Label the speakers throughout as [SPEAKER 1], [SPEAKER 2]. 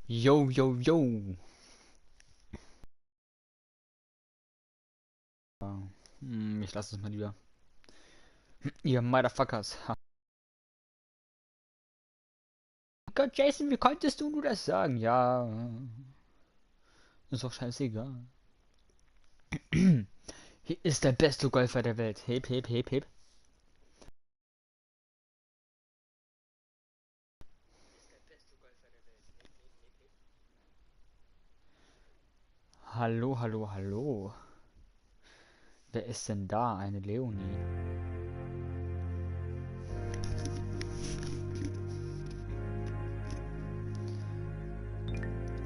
[SPEAKER 1] Yo, yo, yo. Ich lasse es mal lieber. Ihr Motherfuckers. Ha. Gott, Jason, wie konntest du nur das sagen? Ja. Ist doch scheißegal. Hier ist der beste Golfer der Welt. Heb, heb, heb, heb. Hallo, hallo, hallo. Wer ist denn da? Eine Leonie.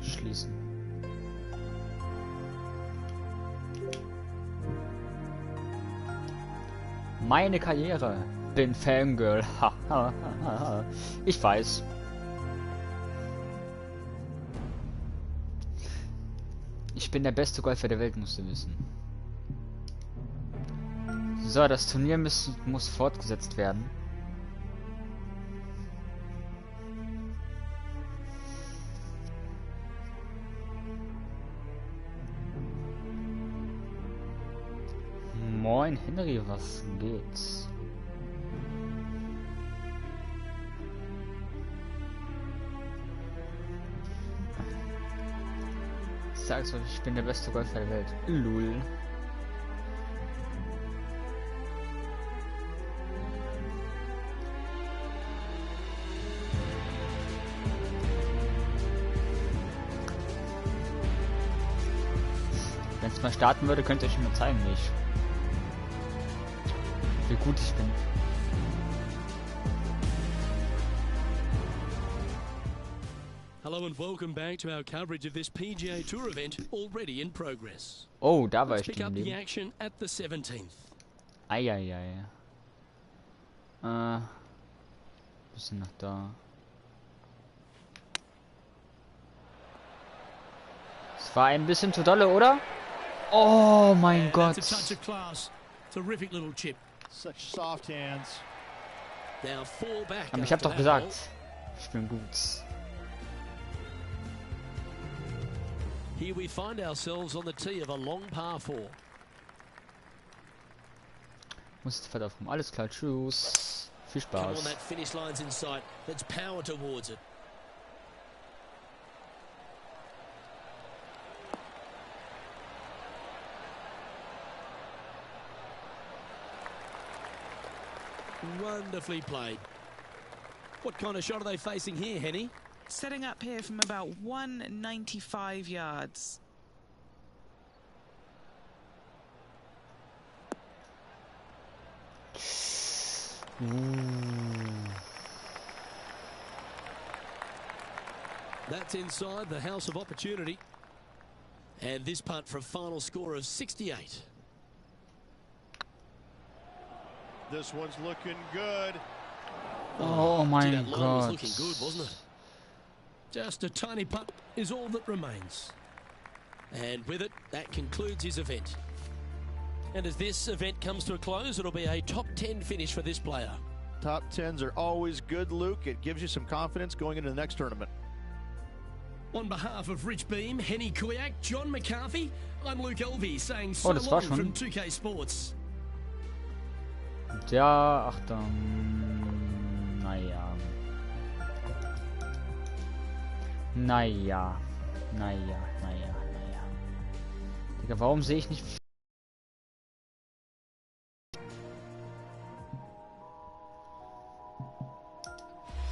[SPEAKER 1] Schließen. Meine Karriere. Bin Fangirl. Ich weiß. Ich bin der beste Golfer der Welt, musst du wissen. So, das Turnier muss fortgesetzt werden. Moin Henry, was geht's? Ich sag's euch, ich bin der beste Golfer der Welt. Lul. Wenn es mal starten würde, könnt ihr euch mal zeigen, wie gut ich bin.
[SPEAKER 2] Hello and welcome back to our coverage of this PGA Tour event already in progress.
[SPEAKER 1] Oh, da war
[SPEAKER 2] Let's
[SPEAKER 1] ich
[SPEAKER 2] pick up the
[SPEAKER 1] stehen.
[SPEAKER 2] action at the 17th.
[SPEAKER 1] Eieiei. Bisschen nach da. Es war ein bisschen zu dolle, oder? Oh mein Gott.
[SPEAKER 2] That's a touch of class. Terrific little chip.
[SPEAKER 3] Such soft hands.
[SPEAKER 2] Now four back.
[SPEAKER 1] Aber ich hab
[SPEAKER 2] after
[SPEAKER 1] doch
[SPEAKER 2] that
[SPEAKER 1] gesagt,
[SPEAKER 2] hole.
[SPEAKER 1] ich bin gut.
[SPEAKER 2] Here we find ourselves on the tee of a long par 4.
[SPEAKER 1] Muss verdammt rum. Alles klar, tschüss. Viel
[SPEAKER 2] Come on,
[SPEAKER 1] Spaß.
[SPEAKER 2] that finish line's in sight. Let's power towards it. Wonderfully played. What kind of shot are they facing here, Henny?
[SPEAKER 4] Setting up here from about 195 yards.
[SPEAKER 2] That's inside the house of opportunity. And this putt for a final score of 68.
[SPEAKER 3] This one's looking good.
[SPEAKER 1] Oh
[SPEAKER 2] Gee,
[SPEAKER 1] mein
[SPEAKER 2] that line was
[SPEAKER 1] Gott.
[SPEAKER 2] looking good, wasn't it? Just a tiny putt is all that remains. And with it, that concludes his event. And as this event comes to a close, it'll be a top 10 finish for this player.
[SPEAKER 3] Top 10s are always good, Luke. It gives you some confidence going into the next tournament.
[SPEAKER 2] On behalf of Rich Beam, Henny Kuyak, John McCarthy, I'm Luke Elvey saying so
[SPEAKER 1] Oh, das war
[SPEAKER 2] long
[SPEAKER 1] schon.
[SPEAKER 2] from 2K Sports.
[SPEAKER 1] Ja, ach dann. Naja. Naja. Digga, warum sehe ich nicht.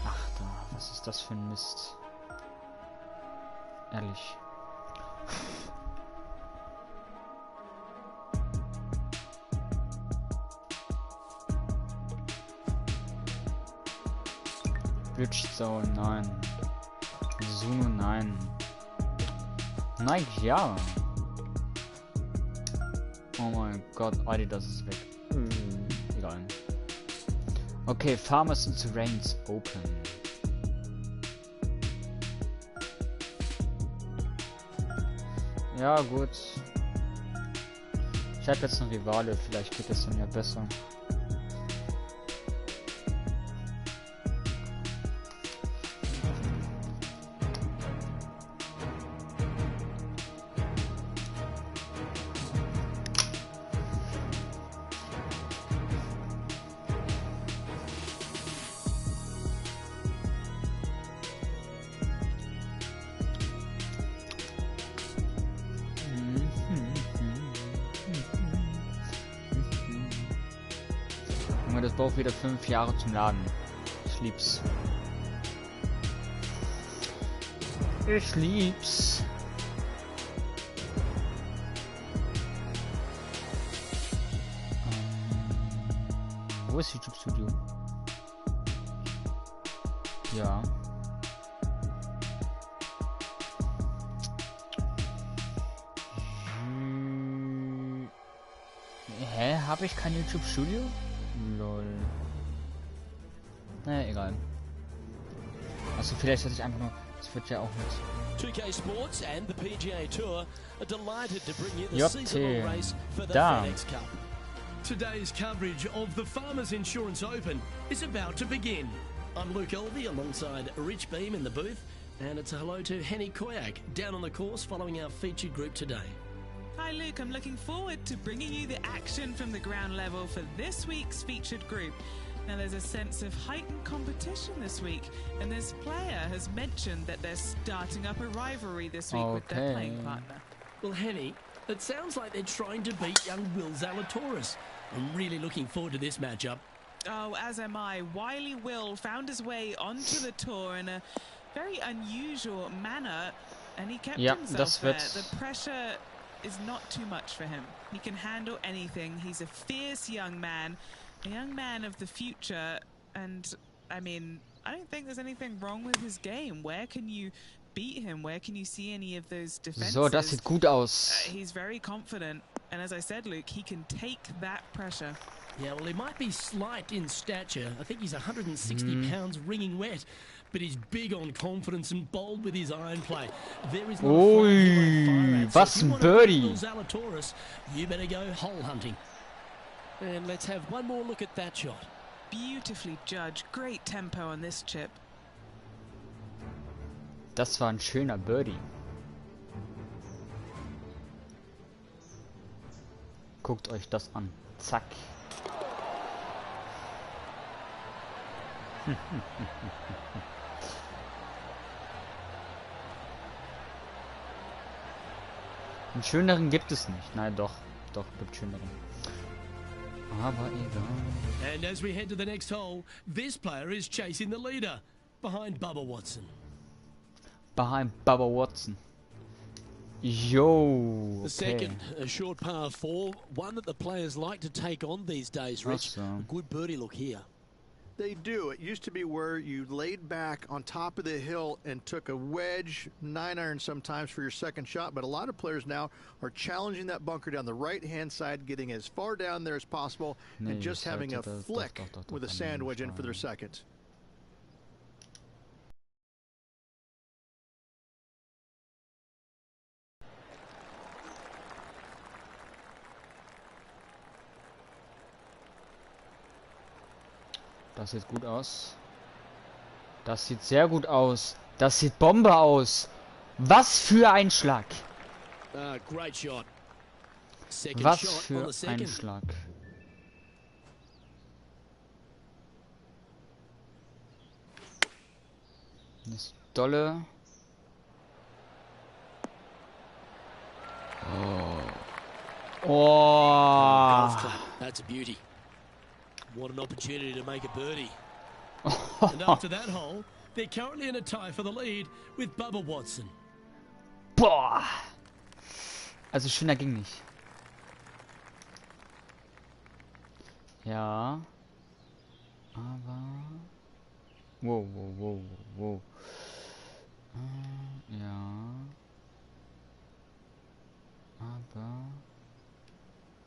[SPEAKER 1] Ach da, was ist das für ein Mist? Ehrlich. Bridgestone, nein. Suno, nein. Nike, ja. Oh mein Gott, Adidas ist weg. Egal. Okay, Farmers and Terrains open. Ja, gut. Ich habe jetzt einen Rivale, vielleicht geht es dann ja besser. Junge, das braucht wieder 5 Jahre zum Laden. Ich lieb's. Ich lieb's. Wo ist YouTube Studio? Ja. Hä? Habe ich kein YouTube Studio? Lol. Naja, egal. Also vielleicht hätte ich einfach nur... Das wird ja auch mit...
[SPEAKER 2] 2K Sports and the PGA Tour are delighted to bring you the seasonal race for the
[SPEAKER 1] Da.
[SPEAKER 2] FedEx Cup. Today's coverage of the Farmers Insurance Open is about to begin. I'm Luke Elvey alongside Rich Beam in the booth, and it's a hello to Henny Koyak down on the course following our featured group today.
[SPEAKER 4] Hi Luke, I'm looking forward to bringing you the action from the ground level for this week's featured group. Now there's a sense of heightened competition this week, and this player has mentioned that they're starting up a rivalry this week with their playing partner.
[SPEAKER 2] Well, Henny, it sounds like they're trying to beat young Will Zalatoris. I'm really looking forward to this matchup.
[SPEAKER 4] Oh, as am I. Wily Will found his way onto the tour in a very unusual manner, and he kept himself there. The pressure is not too much for him. He can handle anything. He's a fierce young man of the future, and I mean, I don't think there's anything wrong with his game. Where can you beat him? Where can you see any of those defenses?
[SPEAKER 1] So, das sieht gut aus.
[SPEAKER 4] He's very confident, and as I said, Luke, he can take that pressure.
[SPEAKER 2] Yeah, well, he might be slight in stature. I think he's 160 pounds wringing wet, but he's big on confidence and bold with his iron play. There is
[SPEAKER 1] was ein Birdie.
[SPEAKER 2] Zalatoris, you better go hole hunting. And let's have one more look at that shot.
[SPEAKER 4] Beautifully judged. Great tempo on this chip.
[SPEAKER 1] Das war ein schöner Birdie. Guckt euch das an. Zack. Einen schöneren gibt es nicht. Nein, doch. Doch, gibt schöneren. Aber egal.
[SPEAKER 2] And as we head to the next hole, this player is chasing the leader behind Bubba Watson.
[SPEAKER 1] Behind Bubba Watson. Yo.
[SPEAKER 2] The second, a short par 4, one that the players like to take on these days, Rich. A good birdie look here.
[SPEAKER 3] They do. It used to be where you laid back on top of the hill and took a wedge, 9-iron sometimes for your second shot, but a lot of players now are challenging that bunker down the right-hand side, getting as far down there as possible, and just having a flick with a sand wedge in for their second.
[SPEAKER 1] Das sieht gut aus. Das sieht sehr gut aus. Das sieht Bombe aus. Was für ein Schlag.
[SPEAKER 2] Great shot.
[SPEAKER 1] Was für ein Schlag. Das dolle. Oh.
[SPEAKER 2] That's a beauty. What an opportunity to make a birdie. And after that hole, they're currently in a tie for the lead with Bubba Watson.
[SPEAKER 1] Boah. Also schöner ging nicht. Ja. Aber... Wow, wow, wow, wow. Ja. Aber...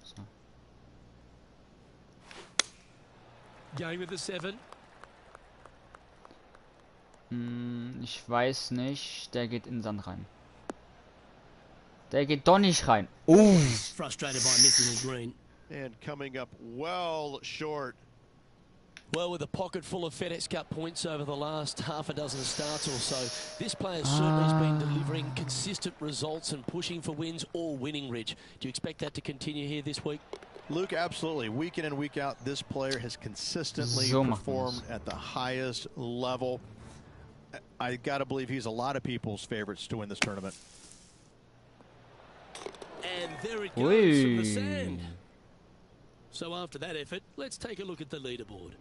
[SPEAKER 1] So.
[SPEAKER 2] Going with the 7.
[SPEAKER 1] Ich weiß nicht. Der geht in den Sand rein. Der geht doch nicht rein. Oh!
[SPEAKER 2] Frustrated by missing the green.
[SPEAKER 3] And coming up well short.
[SPEAKER 2] Well, with a pocket full of FedEx Cup points over the last half a dozen starts or so, this player certainly has been delivering consistent results and pushing for wins or winning, Rich. Do you expect that to continue here this week?
[SPEAKER 3] Luke, absolutely. Week in and week out, this player has consistently performed at the highest level. I got to believe he's a lot of people's favorites to win this tournament.
[SPEAKER 2] And there it goes from the sand. So after that effort, let's take a look at the leaderboard.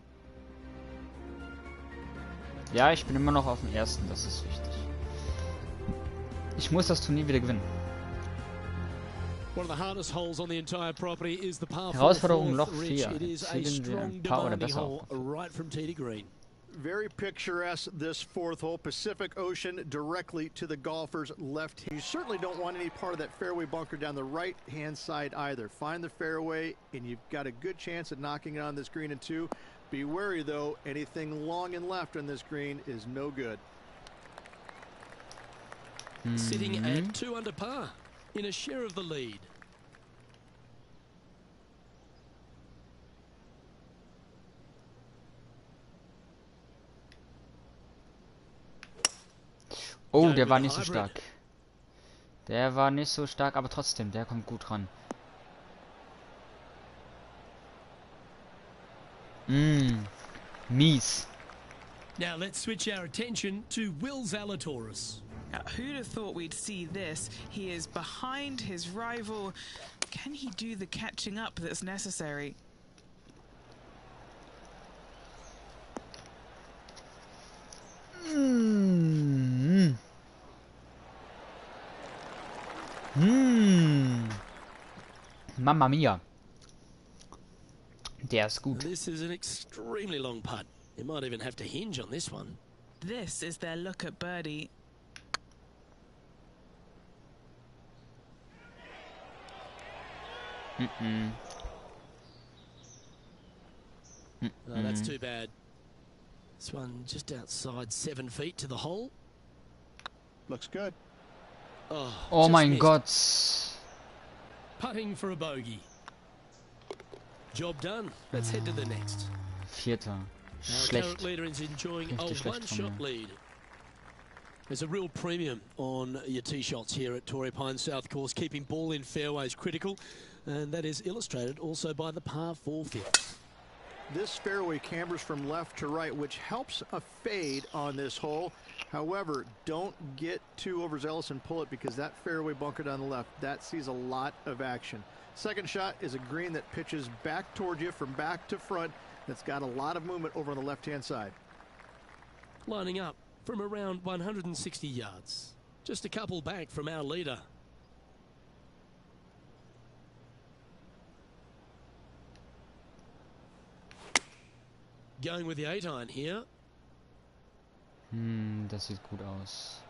[SPEAKER 1] Ja, ich bin immer noch auf dem ersten, das ist wichtig. Ich muss das Turnier wieder gewinnen. Herausforderung Loch 4. Erzielen wir ein Paar oder besser auf.
[SPEAKER 3] Very picturesque, this fourth hole, Pacific Ocean, directly to the golfer's left hand. You certainly don't want any part of that fairway bunker down the right-hand side either. Find the fairway, and you've got a good chance at knocking it on this green in two. Be wary, though, anything long and left on this green is no good.
[SPEAKER 2] Sitting at 2 under par, in a share of the lead.
[SPEAKER 1] Oh, der war nicht so stark. Der war nicht so stark, aber trotzdem, der kommt gut ran. Mies.
[SPEAKER 2] Now let's switch our attention to Will Zalatoris.
[SPEAKER 4] Now, who'd have thought we'd see this? He is behind his rival. Can he do the catching up that's necessary?
[SPEAKER 1] Mamma mia. Der ist gut.
[SPEAKER 2] This is an extremely long putt. It might even have to hinge on this one.
[SPEAKER 4] This is their look at birdie.
[SPEAKER 2] Oh, that's too bad. This one just outside 7 feet to the hole.
[SPEAKER 3] Looks good.
[SPEAKER 1] Oh mein
[SPEAKER 2] missed.
[SPEAKER 1] Gott.
[SPEAKER 2] Putting for a bogey. Job done. Let's head to the next.
[SPEAKER 1] Vierter.
[SPEAKER 2] Our
[SPEAKER 1] Schlecht.
[SPEAKER 2] current leader is enjoying a
[SPEAKER 1] Richtig schlecht von
[SPEAKER 2] one-shot
[SPEAKER 1] mir.
[SPEAKER 2] lead. There's a real premium on your tee shots here at Torrey Pines South Course. Keeping ball in fairways critical, and that is illustrated also by the par 4 fifth.
[SPEAKER 3] This fairway cambers from left to right, which helps a fade on this hole. However, don't get too overzealous and pull it, because that fairway bunker down the left, that sees a lot of action. Second shot is a green that pitches back towards you from back to front. That's got a lot of movement over on the left-hand side.
[SPEAKER 2] Lining up from around 160 yards. Just a couple back from our leader. Going with the 8-iron here.
[SPEAKER 1] Das sieht gut aus.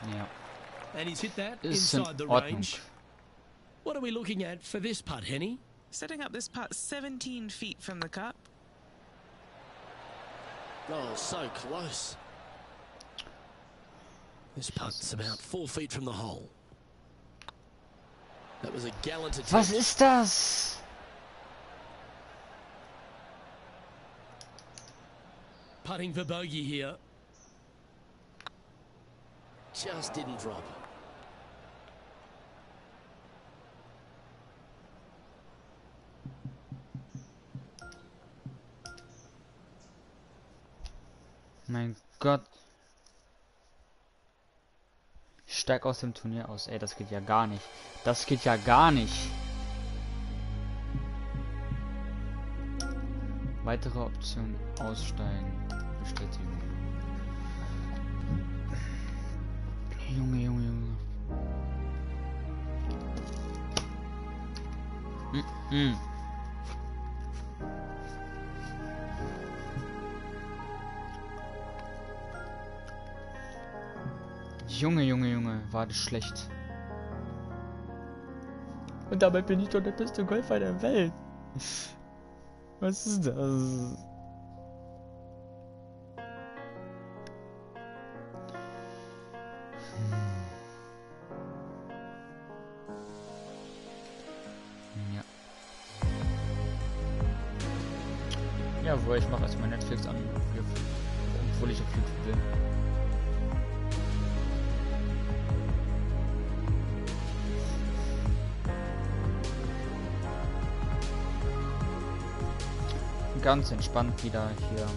[SPEAKER 1] Ja.
[SPEAKER 2] And he's hit that
[SPEAKER 1] Ist in
[SPEAKER 2] inside the
[SPEAKER 1] Ordnung.
[SPEAKER 2] range. What are we looking at for this putt, Henny?
[SPEAKER 4] Setting up this putt 17 feet from the cup.
[SPEAKER 2] Oh, so close. This putt's about 4 feet from the hole. That was a gallant attempt.
[SPEAKER 1] Was ist das?
[SPEAKER 2] Putting for bogey here. Just didn't drop.
[SPEAKER 1] Mein Gott. Ich steig aus dem Turnier aus. Ey, das geht ja gar nicht. Das geht ja gar nicht. Weitere Option aussteigen. Bestätigen. Junge, Junge, Junge. Junge, Junge, Junge, war das schlecht. Und dabei bin ich doch der beste Golfer der Welt. Was ist das? Ja. Jawohl, ich mache erstmal Netflix an, obwohl ich auf YouTube bin. Ganz entspannt wieder hier.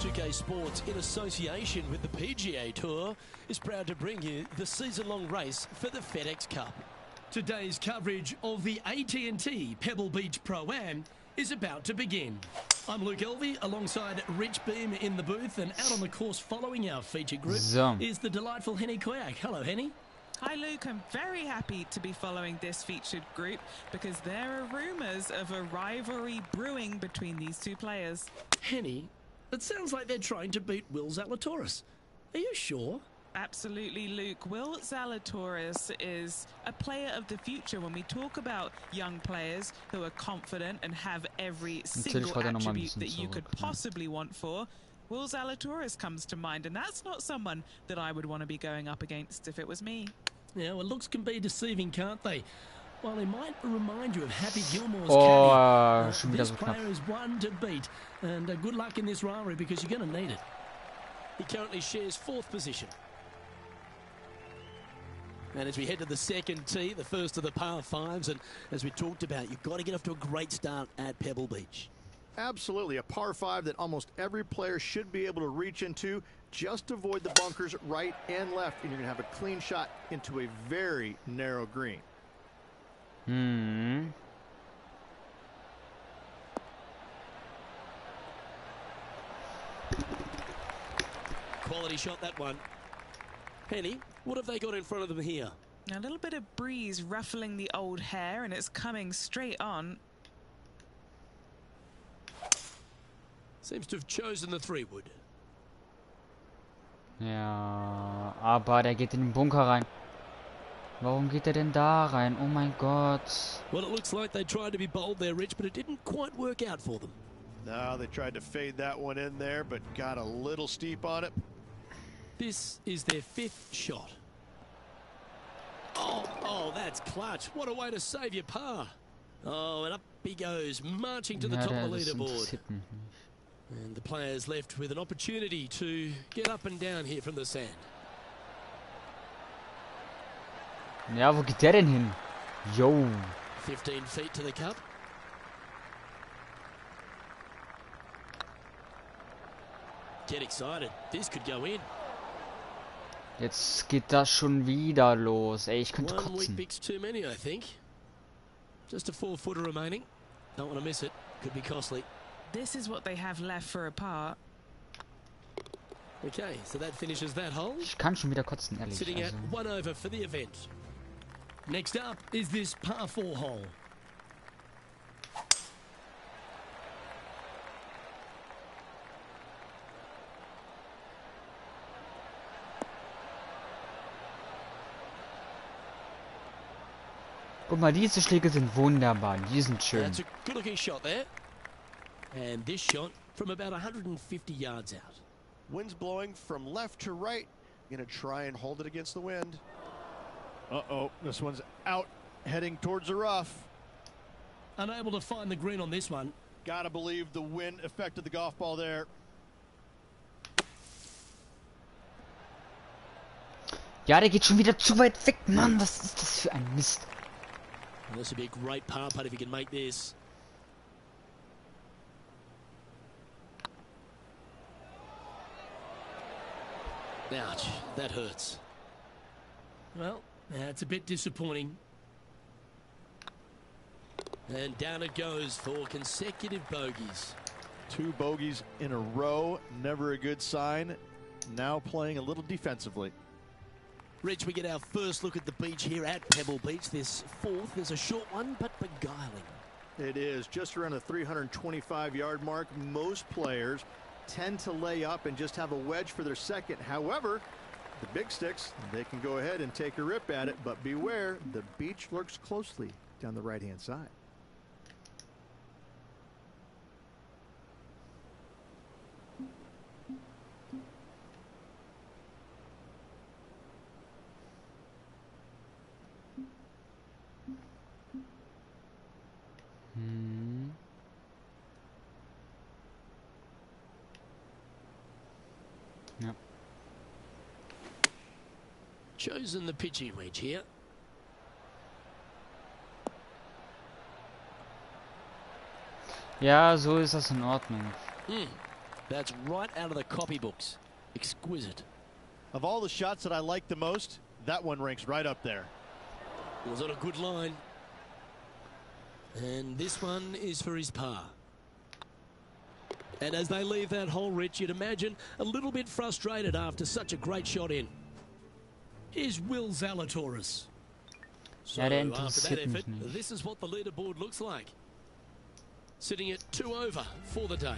[SPEAKER 2] 2K Sports, in association with the PGA Tour, is proud to bring you the season-long race for the FedEx Cup. Today's coverage of the AT&T Pebble Beach Pro-Am is about to begin. I'm Luke Elvey alongside Rich Beam in the booth, and out on the course following our featured group is the delightful Henny Koyak. Hello, Henny.
[SPEAKER 4] Hi Luke, I'm very happy to be following this featured group because there are rumours of a rivalry brewing between these two players.
[SPEAKER 2] Henny, it sounds like they're trying to beat Will Zalatoris. Are you sure?
[SPEAKER 4] Absolutely, Luke. Will Zalatoris is a player of the future. When we talk about young players who are confident and have every single attribute that you could possibly want for, Will Zalatoris comes to mind, and that's not someone that I would want to be going up against if it was me. Yeah, well, looks can be deceiving, can't they? Well, they might remind you of Happy Gilmore's caddy. This player is one to beat, and good luck in this rivalry because you're going to need it. He currently shares 4th position. And as we head to the second tee, the first of the par 5s, and as we talked about, you've got to get off to a great start at Pebble Beach.
[SPEAKER 3] Absolutely, a par 5 that almost every player should be able to reach into. Just avoid the bunkers right and left, and you're going to have a clean shot into a very narrow green.
[SPEAKER 2] Quality shot, that one. Henny, what have they got in front of them here?
[SPEAKER 4] A little bit of breeze ruffling the old hair, and it's coming straight on.
[SPEAKER 2] Seems to have chosen the 3-wood.
[SPEAKER 1] Ja, aber der geht in den Bunker rein. Warum geht er denn da rein? Oh mein Gott.
[SPEAKER 2] Well, it looks like they tried to be bold there, Rich, but it didn't quite work out for them.
[SPEAKER 3] No, they tried to fade that one in there, but got a little steep on it.
[SPEAKER 2] This is their 5th shot. Oh, that's clutch. What a way to save your par. Oh, and up he goes, marching to the top of the leaderboard. And the players left with an opportunity to get up and down here from the sand.
[SPEAKER 1] Ja, wo geht der denn hin? Yo.
[SPEAKER 2] 15 feet to the cup. Get excited. This could go in.
[SPEAKER 1] Jetzt geht das schon wieder los. Ey, ich könnte
[SPEAKER 2] kotzen. 1 week
[SPEAKER 1] kotzen.
[SPEAKER 2] too many, I think. Just a 4-footer remaining. Don't want to miss it. Could be costly.
[SPEAKER 4] This is what they have left for a par.
[SPEAKER 2] Okay, so that finishes that hole.
[SPEAKER 1] Ich kann schon wieder kotzen, ehrlich.
[SPEAKER 2] Sitting at 1 over for the event. Next up is this par 4 hole.
[SPEAKER 1] Guck mal, diese Schläge sind wunderbar. Die sind schön.
[SPEAKER 2] That's a good-looking shot there. And this shot from about 150 yards out.
[SPEAKER 3] Wind's blowing from left to right. Going to try and hold it against the wind. Uh-oh, this one's out, heading towards the rough.
[SPEAKER 2] Unable to find the green on this one.
[SPEAKER 3] Gotta believe the wind affected the golf ball there.
[SPEAKER 1] Ja, der geht schon wieder zu weit weg, Mann. Was ist das für ein Mist?
[SPEAKER 2] Well, this would be a great par putt if he can make this. Ouch, that hurts. Well, that's a bit disappointing. And down it goes for consecutive bogeys.
[SPEAKER 3] 2 bogeys in a row, never a good sign. Now playing a little defensively.
[SPEAKER 2] Rich, we get our first look at the beach here at Pebble Beach. This 4th is a short one, but beguiling.
[SPEAKER 3] It is just around the 325-yard mark. Most players tend to lay up and just have a wedge for their second. However, the big sticks, they can go ahead and take a rip at it, but beware, the beach lurks closely down the right-hand side.
[SPEAKER 1] Yep.
[SPEAKER 2] Chosen the pitching wedge here.
[SPEAKER 1] Ja, so ist das in Ordnung.
[SPEAKER 2] That's right out of the copybooks. Exquisite.
[SPEAKER 3] Of all the shots that I like the most, that one ranks right up there.
[SPEAKER 2] Was on a good line. And this one is for his par. And as they leave that hole, Rich, you'd imagine a little bit frustrated after such a great shot in. Here's Will Zalatoris. So after that effort, this is what the leaderboard looks like. Sitting at 2 over for the day.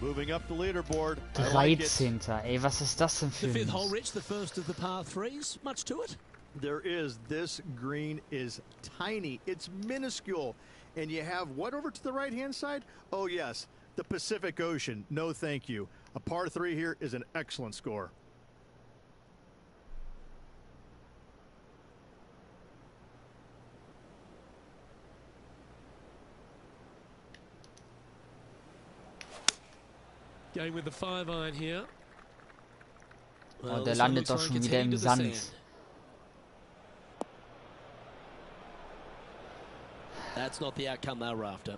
[SPEAKER 3] Moving up the leaderboard.
[SPEAKER 1] 13. Ey, was ist das denn für
[SPEAKER 2] The fifth hole, Rich, the first of the par threes. Much to it?
[SPEAKER 3] There is. This green is tiny. It's minuscule. And you have what over to the right-hand side? Oh, yes, the Pacific Ocean. No, thank you. A par 3 here is an excellent score.
[SPEAKER 2] Going with the 5-iron here.
[SPEAKER 1] Oh, der landet doch schon wieder im Sand.
[SPEAKER 2] That's not the outcome they were after.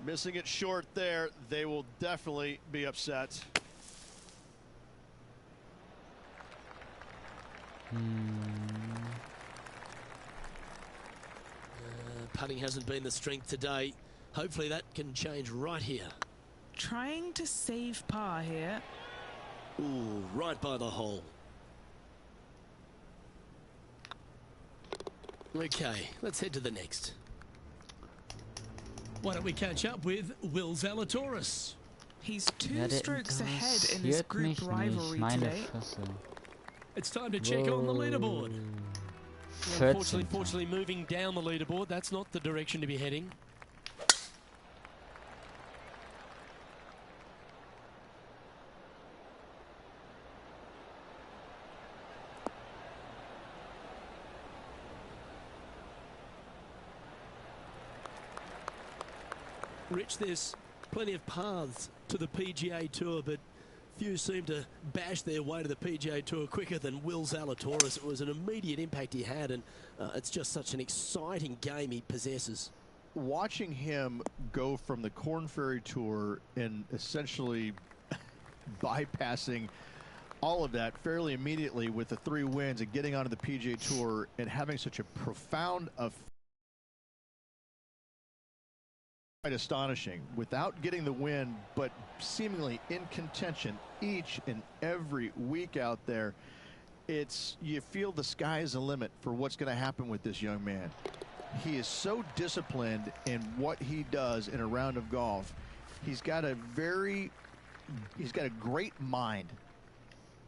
[SPEAKER 3] Missing it short there, they will definitely be upset.
[SPEAKER 2] Putting hasn't been the strength today. Hopefully that can change right here.
[SPEAKER 4] Trying to save par here.
[SPEAKER 2] Ooh, right by the hole. Okay, let's head to the next. Why don't we catch up with Will Zalatoris?
[SPEAKER 4] He's 2 strokes ahead in his group rivalry today.
[SPEAKER 2] It's time to check on the leaderboard. Unfortunately, moving down the leaderboard, that's not the direction to be heading. Rich, there's plenty of paths to the PGA Tour, but few seem to bash their way to the PGA Tour quicker than Will Zalatoris. It was an immediate impact he had, and it's just such an exciting game he possesses.
[SPEAKER 3] Watching him go from the Korn Ferry Tour and essentially bypassing all of that fairly immediately with the 3 wins and getting onto the PGA Tour and having such a profound effect. Quite astonishing. Without getting the win, but seemingly in contention each and every week out there, you feel the sky is the limit for what's going to happen with this young man. He is so disciplined in what he does in a round of golf. He's got a great mind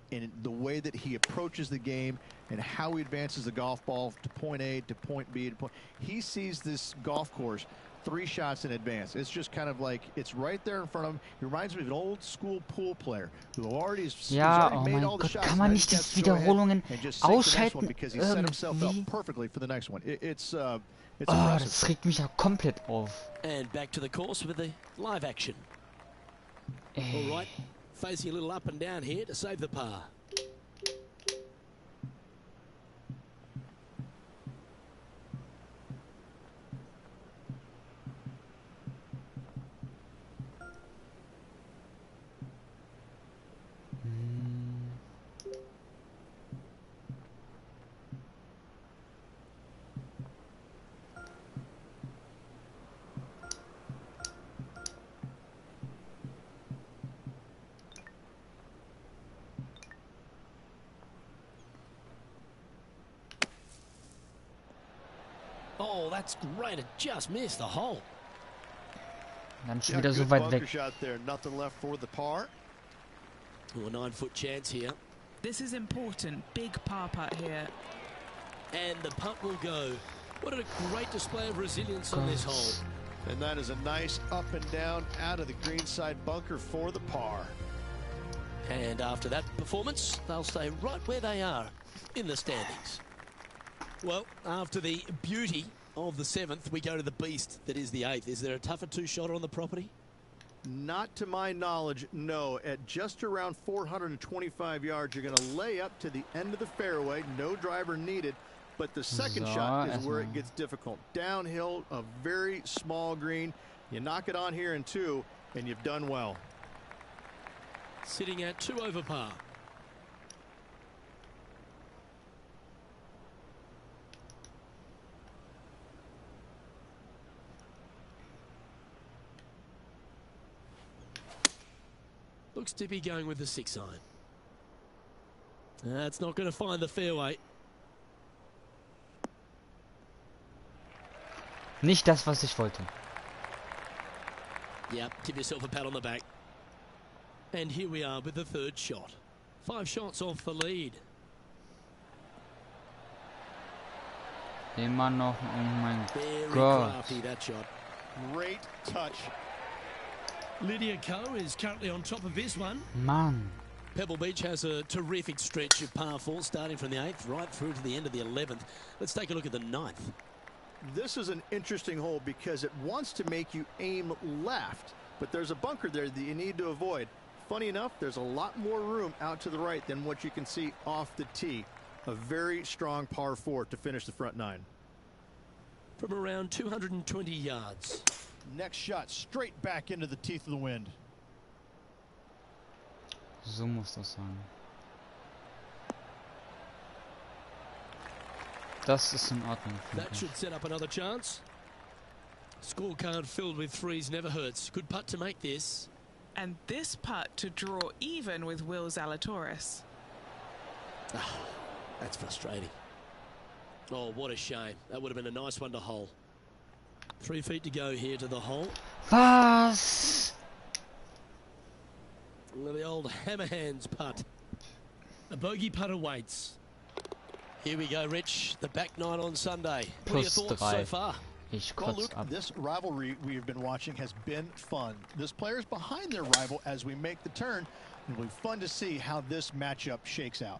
[SPEAKER 3] in the way that he approaches the game and how he advances the golf ball to point A to point B to point. He sees this golf course 3 shots in advance. It's just kind of like it's right there in front of him. He reminds me of an old school pool player who already made all the shots.
[SPEAKER 1] Kann man nicht die Wiederholungen ausschalten
[SPEAKER 3] because he set himself up perfectly for the next one. It's
[SPEAKER 1] oh,
[SPEAKER 3] impressive.
[SPEAKER 1] das regt mich ja komplett auf.
[SPEAKER 2] And back to the course with the live action. All right, facing a little up and down here to save the par. Oh, that's great. It just missed the hole.
[SPEAKER 1] Dann schon wieder so weit weg.
[SPEAKER 3] Shot there. Nothing left for the par.
[SPEAKER 2] Oh, a 9-foot chance here.
[SPEAKER 4] This is important. Big par putt here.
[SPEAKER 2] And the putt will go. What a great display of resilience on this hole.
[SPEAKER 3] And that is a nice up and down out of the greenside bunker for the par.
[SPEAKER 2] And after that performance, they'll stay right where they are in the standings. Well, after the beauty of the 7th, we go to the beast that is the 8th. Is there a tougher 2-shotter on the property?
[SPEAKER 3] Not to my knowledge, no. At just around 425 yards, you're going to lay up to the end of the fairway. No driver needed. But the second shot is where it gets difficult. Downhill, a very small green. You knock it on here in 2, and you've done well.
[SPEAKER 2] Sitting at 2 over par. Looks to be going with the 6 iron. That's not going to find the fairway.
[SPEAKER 1] Nicht das, was ich wollte.
[SPEAKER 2] Yep, give yourself a pat on the back. And here we are with the 3rd shot. 5 shots off the lead.
[SPEAKER 1] Immer noch, oh mein
[SPEAKER 2] Very
[SPEAKER 1] Gott.
[SPEAKER 2] crafty, that shot.
[SPEAKER 3] Great touch.
[SPEAKER 2] Lydia Ko is currently on top of this one.
[SPEAKER 1] Mann.
[SPEAKER 2] Pebble Beach has a terrific stretch of par 4, starting from the 8th right through to the end of the 11th. Let's take a look at the 9th.
[SPEAKER 3] This is an interesting hole because it wants to make you aim left, but there's a bunker there that you need to avoid. Funny enough, there's a lot more room out to the right than what you can see off the tee. A very strong par 4 to finish the front 9.
[SPEAKER 2] From around 220 yards.
[SPEAKER 5] Next shot straight back into the teeth of the wind.
[SPEAKER 1] So muss das sein. Das ist in Ordnung.
[SPEAKER 2] That should set up another chance. Scorecard filled with 3s never hurts. Good putt to make this.
[SPEAKER 4] And this putt to draw even with Will Zalatoris.
[SPEAKER 2] That's frustrating. Oh, what a shame. That would have been a nice one to hole. 3 feet to go here to the hole.
[SPEAKER 1] Was?
[SPEAKER 2] The old hammerhands putt. A bogey putt awaits. Here we go, Rich. The back 9 on Sunday. What are your thoughts so far?
[SPEAKER 5] Well, Luke, this rivalry we've been watching has been fun. This player's behind their rival as we make the turn. It'll be fun to see how this matchup shakes out.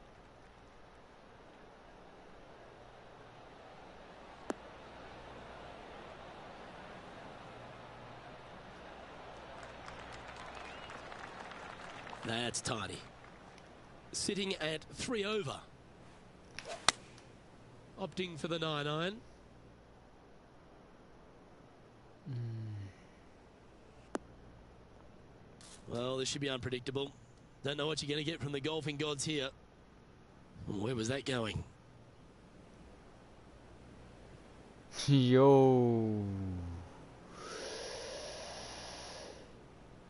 [SPEAKER 2] That's tidy. Sitting at 3 over. Opting for the 9 iron. Well, this should be unpredictable. Don't know what you're going to get from the golfing gods here. Where was that going?
[SPEAKER 1] Yo.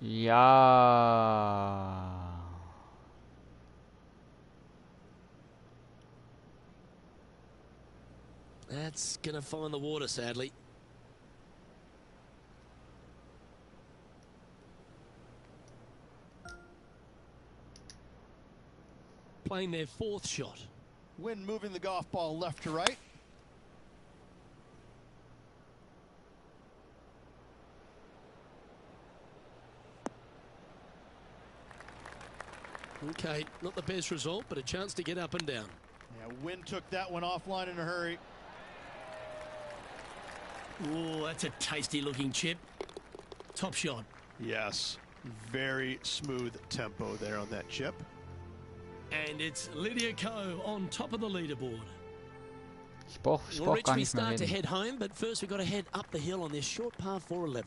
[SPEAKER 1] Ja.
[SPEAKER 2] That's going to find the water, sadly. Playing their 4th shot.
[SPEAKER 5] Wind moving the golf ball left to right.
[SPEAKER 2] Okay, not the best result, but a chance to get up and down.
[SPEAKER 5] Yeah, wind took that one offline in a hurry.
[SPEAKER 2] Oh, that's a tasty looking chip. Top shot.
[SPEAKER 3] Yes, very smooth tempo there on that chip.
[SPEAKER 2] And it's Lydia Ko on top of the leaderboard.
[SPEAKER 1] Ich brauch
[SPEAKER 2] Rich,
[SPEAKER 1] gar
[SPEAKER 2] we
[SPEAKER 1] nicht mehr
[SPEAKER 2] start to
[SPEAKER 1] reden.
[SPEAKER 2] head home, but first we've got to head up the hill on this short par 4 11th.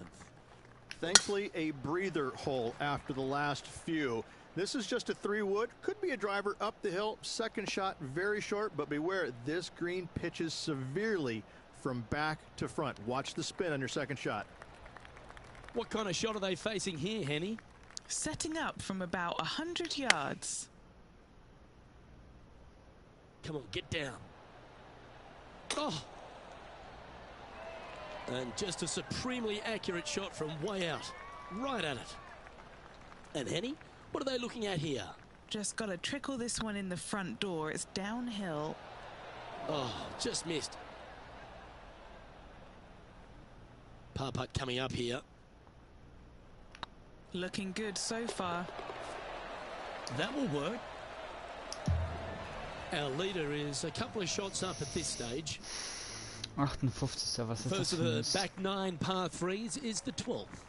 [SPEAKER 3] Thankfully, a breather hole after the last few. This is just a 3-wood. Could be a driver up the hill. Second shot, very short, but beware, this green pitches severely from back to front. Watch the spin on your second shot.
[SPEAKER 2] What kind of shot are they facing here, Henny?
[SPEAKER 4] Setting up from about 100 yards.
[SPEAKER 2] Come on, get down. Oh! And just a supremely accurate shot from way out. Right at it. And Henny, what are they looking at here?
[SPEAKER 4] Just got to trickle this one in the front door. It's downhill.
[SPEAKER 2] Oh, just missed. Par putt coming up here.
[SPEAKER 4] Looking good so far.
[SPEAKER 2] That will work. Our leader is a couple of shots up at this stage.
[SPEAKER 1] 58. Was ist das
[SPEAKER 2] First of
[SPEAKER 1] für ein
[SPEAKER 2] the
[SPEAKER 1] Mist?
[SPEAKER 2] back 9 par 3s is the 12th.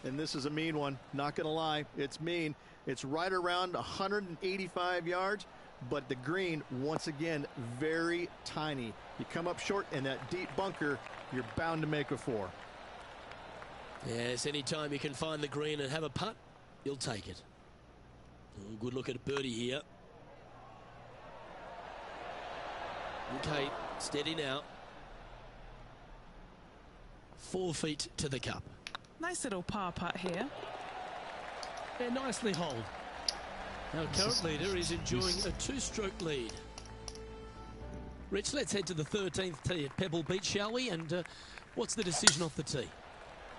[SPEAKER 3] And this is a mean one. Not going to lie, it's mean. It's right around 185 yards, but the green, once again, very tiny. You come up short in that deep bunker, you're bound to make a 4.
[SPEAKER 2] Yes, anytime you can find the green and have a putt, you'll take it. Oh, good look at birdie here. Okay, steady now. 4 feet to the cup.
[SPEAKER 4] Nice little par putt here.
[SPEAKER 2] And nicely holed. Our current leader is enjoying a 2-stroke lead. Rich, let's head to the 13th tee at Pebble Beach, shall we? And what's the decision off the tee?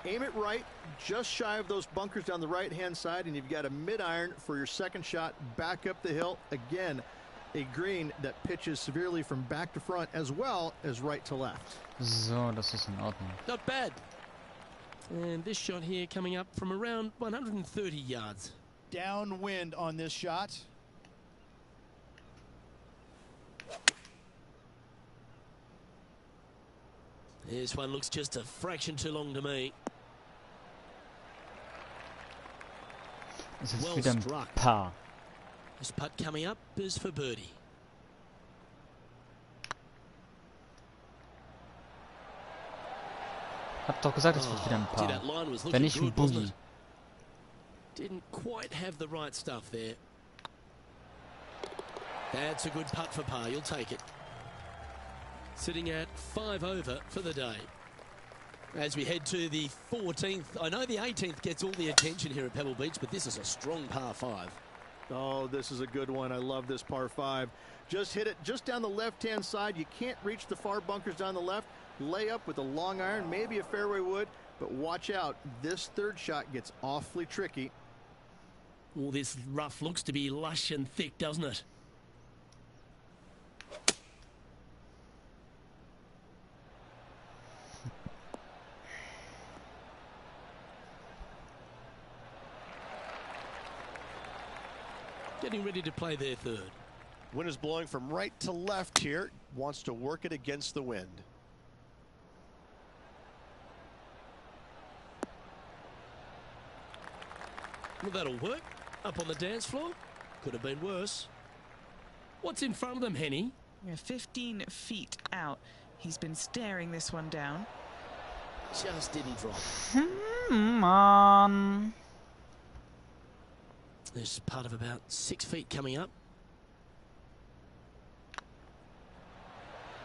[SPEAKER 3] Aim it right, just shy of those bunkers down the right-hand side, and you've got a mid-iron for your second shot back up the hill. Again, a green that pitches severely from back to front as well as right to left.
[SPEAKER 1] So, das ist in Ordnung.
[SPEAKER 2] Not bad. And this shot here coming up from around 130 yards.
[SPEAKER 5] Downwind on this shot.
[SPEAKER 2] This one looks just a fraction too long to me.
[SPEAKER 1] Es ist
[SPEAKER 2] Well
[SPEAKER 1] wieder ein
[SPEAKER 2] struck.
[SPEAKER 1] Paar.
[SPEAKER 2] This putt coming up is for birdie.
[SPEAKER 1] Hab doch gesagt, es wird wieder ein
[SPEAKER 2] Gee,
[SPEAKER 1] Paar.
[SPEAKER 2] that line was
[SPEAKER 1] Wenn
[SPEAKER 2] looking
[SPEAKER 1] nicht ein
[SPEAKER 2] good, wasn't
[SPEAKER 1] Boogie.
[SPEAKER 2] it? Didn't quite have the right stuff there. That's a good putt for par. You'll take it. Sitting at 5 over for the day. As we head to the 14th. I know the 18th gets all the attention here at Pebble Beach, but this is a strong par 5.
[SPEAKER 3] Oh, this is a good one. I love this par 5. Just hit it just down the left-hand side. You can't reach the far bunkers down the left. Lay up with a long iron, maybe a fairway wood, but watch out. This third shot gets awfully tricky.
[SPEAKER 2] Well, this rough looks to be lush and thick, doesn't it? Getting ready to play their third.
[SPEAKER 5] Wind is blowing from right to left here. Wants to work it against the wind.
[SPEAKER 2] Well, that'll work. Up on the dance floor. Could have been worse. What's in front of them, Henny?
[SPEAKER 4] We're 15 feet out. He's been staring this one down.
[SPEAKER 2] Just didn't drop.
[SPEAKER 1] Man.
[SPEAKER 2] There's part of about 6 feet coming up.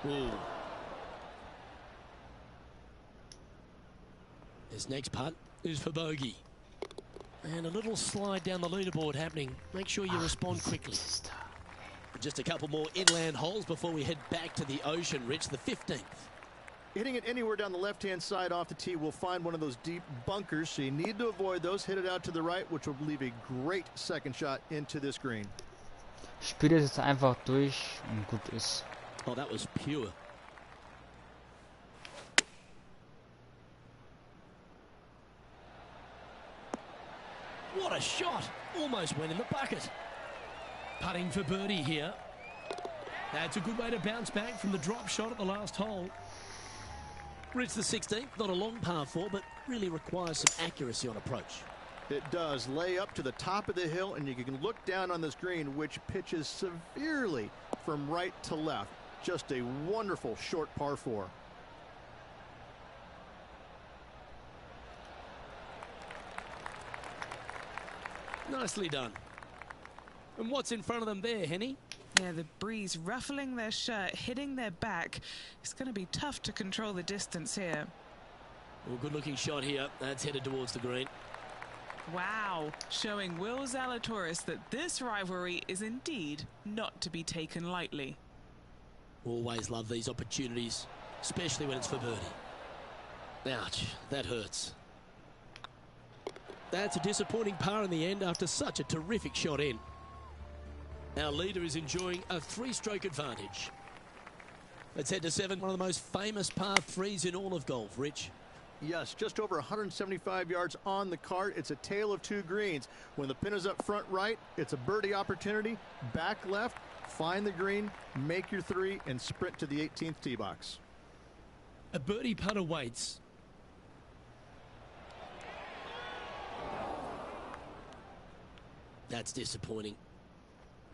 [SPEAKER 2] Ooh. This next putt is for bogey. And a little slide down the leaderboard happening. Make sure you respond quickly. Just a couple more inland holes before we head back to the ocean, Rich, the 15th.
[SPEAKER 3] Hitting it anywhere down the left-hand side off the tee will find one of those deep bunkers, so you need to avoid those. Hit it out to the right, which will leave a great second shot into this green.
[SPEAKER 1] Spiel das jetzt einfach durch und gut ist.
[SPEAKER 2] Oh, that was pure. What a shot! Almost went in the bucket. Putting for birdie here. That's a good way to bounce back from the drop shot at the last hole. Rich, the 16th, not a long par 4, but really requires some accuracy on approach.
[SPEAKER 3] It does. Lay up to the top of the hill, and you can look down on this green, which pitches severely from right to left. Just a wonderful short par 4.
[SPEAKER 2] Nicely done. And what's in front of them there, Henny?
[SPEAKER 4] Yeah, the breeze ruffling their shirt, hitting their back. It's going to be tough to control the distance here.
[SPEAKER 2] Well, good looking shot here. That's headed towards the green.
[SPEAKER 4] Wow, showing Will Zalatoris that this rivalry is indeed not to be taken lightly.
[SPEAKER 2] Always love these opportunities, especially when it's for birdie. Ouch, that hurts. That's a disappointing par in the end after such a terrific shot in. Our leader is enjoying a 3-stroke advantage. Let's head to 7, one of the most famous par 3s in all of golf, Rich.
[SPEAKER 3] Yes, just over 175 yards on the cart. It's a tale of 2 greens. When the pin is up front right, it's a birdie opportunity. Back left, find the green, make your 3, and sprint to the 18th tee box.
[SPEAKER 2] A birdie putt awaits. That's disappointing.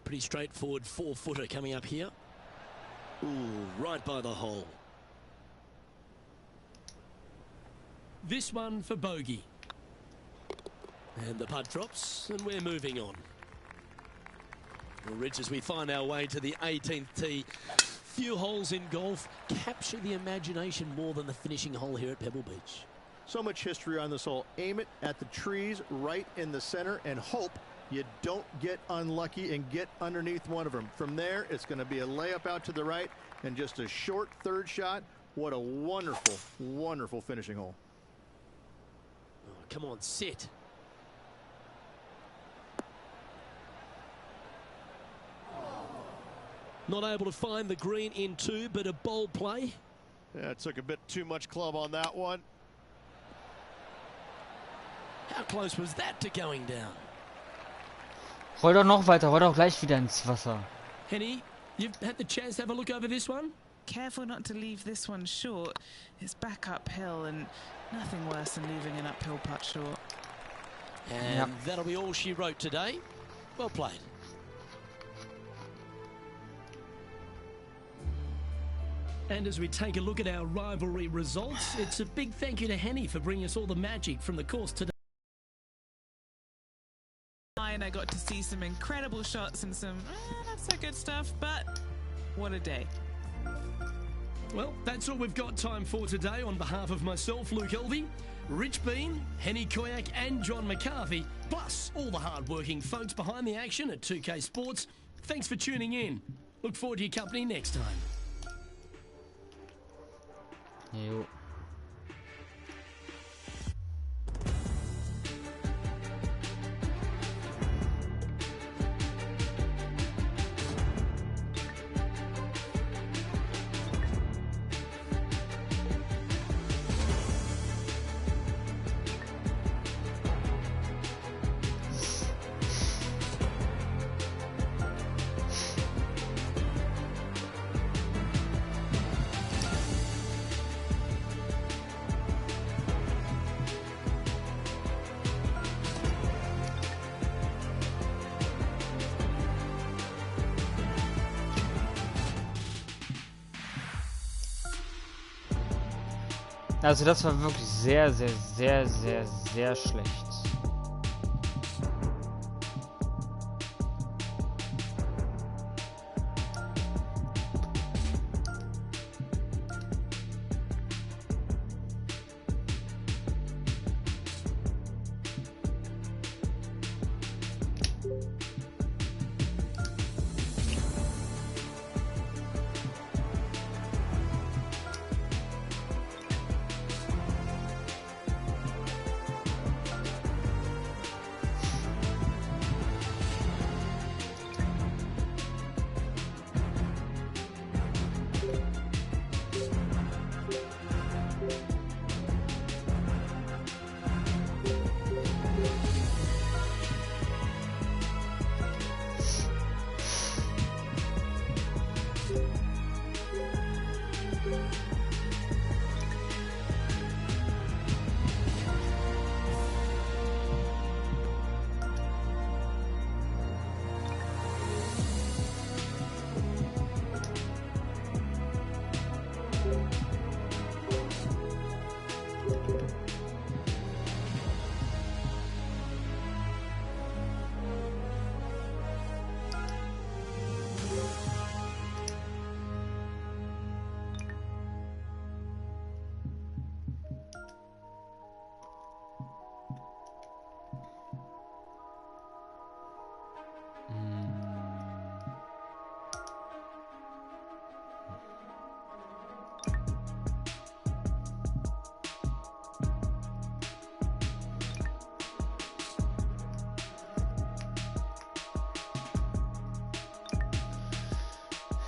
[SPEAKER 2] Pretty straightforward 4-footer coming up here. Ooh, right by the hole. This one for bogey. And the putt drops, and we're moving on. Well, Rich, as we find our way to the 18th tee, few holes in golf capture the imagination more than the finishing hole here at Pebble Beach.
[SPEAKER 3] So much history on this hole. Aim it at the trees right in the center and hope you don't get unlucky and get underneath one of them. From there, it's going to be a layup out to the right and just a short third shot. What a wonderful, wonderful finishing hole.
[SPEAKER 2] Oh, come on, sit. Not able to find the green in two, but a bold play.
[SPEAKER 5] Yeah, it took a bit too much club on that one.
[SPEAKER 2] How close was that to going down?
[SPEAKER 1] Roll doch noch weiter, roll doch gleich wieder ins Wasser.
[SPEAKER 2] Henny, you've had the chance to have a look over this one?
[SPEAKER 4] Careful not to leave this one short. It's back uphill, and nothing worse than leaving an uphill putt short.
[SPEAKER 2] And that'll be all she wrote today. Well played. And as we take a look at our rivalry results, it's a big thank you to Henny for bringing us all the magic from the course today.
[SPEAKER 4] And I got to see some incredible shots and some not so good stuff, but what a day.
[SPEAKER 2] Well, that's all we've got time for today. On behalf of myself, Luke Elvey, Rich Bean, Henny Koyak and John McCarthy, plus all the hard-working folks behind the action at 2K Sports, thanks for tuning in. Look forward to your company next time.
[SPEAKER 1] Jo. Also das war wirklich sehr, sehr, sehr, sehr, sehr schlecht.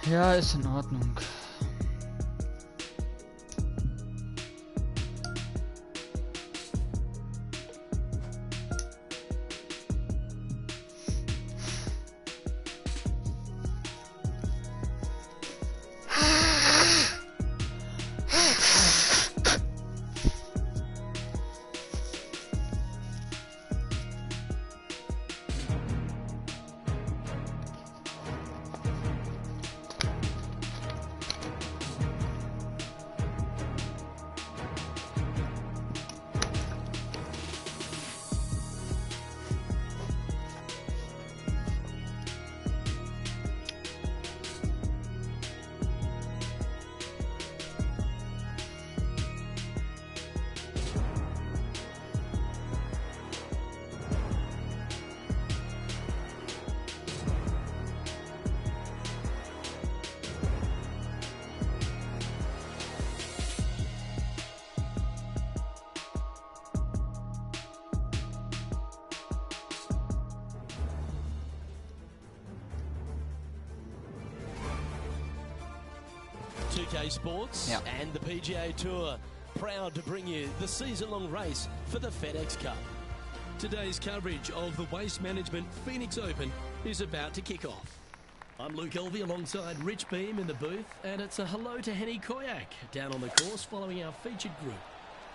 [SPEAKER 1] Ja, ist in Ordnung.
[SPEAKER 2] UK Sports and the PGA Tour, proud to bring you the season-long race for the FedEx Cup. Today's coverage of the Waste Management Phoenix Open is about to kick off. I'm Luke Elvey alongside Rich Beam in the booth, and it's a hello to Henny Koyak down on the course following our featured group.